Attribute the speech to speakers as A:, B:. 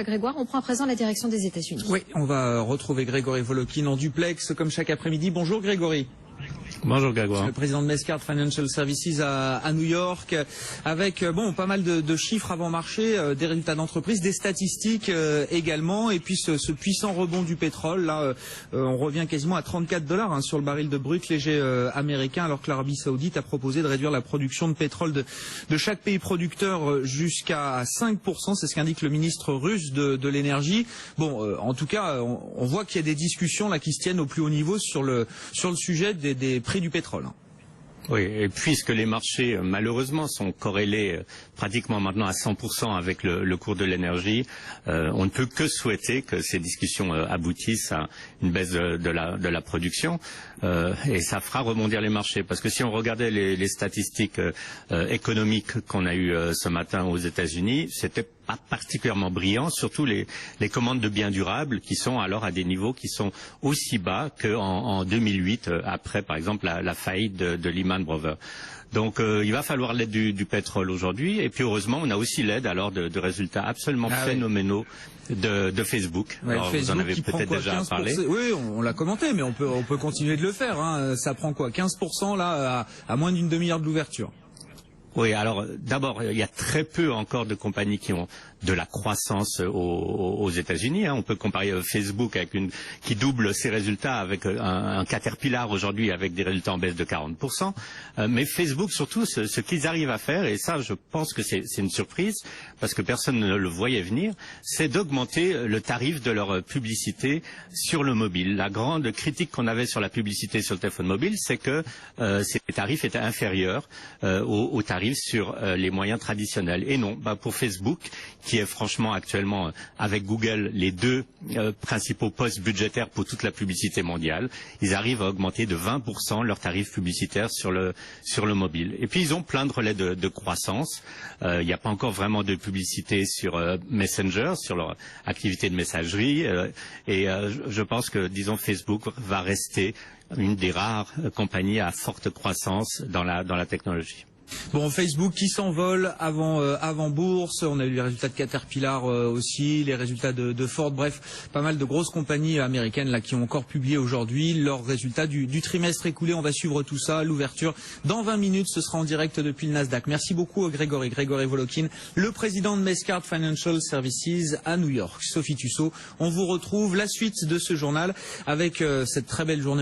A: Grégoire, on prend à présent la direction des États-Unis.
B: Oui, on va retrouver Grégory Volokin en duplex comme chaque après-midi. Bonjour Grégory.
C: Bonjour Grégoire.
B: Le président de Mescard Financial Services à New York, avec pas mal de chiffres avant marché, des résultats d'entreprise, des statistiques également, et puis ce puissant rebond du pétrole. Là, on revient quasiment à $34 sur le baril de brut léger américain, alors que l'Arabie Saoudite a proposé de réduire la production de pétrole de chaque pays producteur jusqu'à 5%. C'est ce qu'indique le ministre russe de l'énergie. Bon, en tout cas, on voit qu'il y a des discussions là qui se tiennent au plus haut niveau sur le sujet des prix du pétrole.
C: Oui, et puisque les marchés, malheureusement, sont corrélés pratiquement maintenant à 100% avec le cours de l'énergie, on ne peut que souhaiter que ces discussions aboutissent à une baisse de la production, et ça fera rebondir les marchés. Parce que si on regardait les statistiques économiques qu'on a eues ce matin aux États-Unis, c'était pas particulièrement brillant, surtout les commandes de biens durables qui sont alors à des niveaux qui sont aussi bas qu'en 2008, après par exemple la faillite de Lehman Brothers. Donc il va falloir l'aide du pétrole aujourd'hui, et puis heureusement on a aussi l'aide alors de résultats absolument phénoménaux de Facebook.
B: Ouais,
C: alors,
B: Facebook
C: vous en avez
B: qui prend
C: peut-être
B: quoi,
C: déjà
B: 15%?
C: parlé.
B: Oui, on l'a commenté, mais on peut continuer de le faire. Hein. Ça prend quoi, 15% là à moins d'une demi-heure de l'ouverture.
C: Oui, alors d'abord, il y a très peu encore de compagnies qui ont de la croissance aux États-Unis. Hein. On peut comparer Facebook avec qui double ses résultats avec un Caterpillar aujourd'hui avec des résultats en baisse de 40%. Mais Facebook, surtout, ce qu'ils arrivent à faire, et ça, je pense que c'est une surprise parce que personne ne le voyait venir, c'est d'augmenter le tarif de leur publicité sur le mobile. La grande critique qu'on avait sur la publicité sur le téléphone mobile, c'est que ces tarifs étaient inférieurs aux tarifs sur les moyens traditionnels. Et non, pour Facebook, qui est franchement actuellement avec Google les deux principaux postes budgétaires pour toute la publicité mondiale, ils arrivent à augmenter de 20% leurs tarifs publicitaires sur le mobile. Et puis ils ont plein de relais de croissance. Il n'y a pas encore vraiment de publicité sur Messenger, sur leur activité de messagerie. Et je pense que, disons, Facebook va rester une des rares compagnies à forte croissance dans la technologie.
B: Bon, Facebook qui s'envole avant bourse, on a eu les résultats de Caterpillar aussi, les résultats de Ford, bref, pas mal de grosses compagnies américaines là qui ont encore publié aujourd'hui leurs résultats du trimestre écoulé. On va suivre tout ça, l'ouverture dans 20 minutes, ce sera en direct depuis le Nasdaq. Merci beaucoup Grégory Volokin, le président de Mescard Financial Services à New York. Sophie Tussaud, on vous retrouve la suite de ce journal avec cette très belle journée.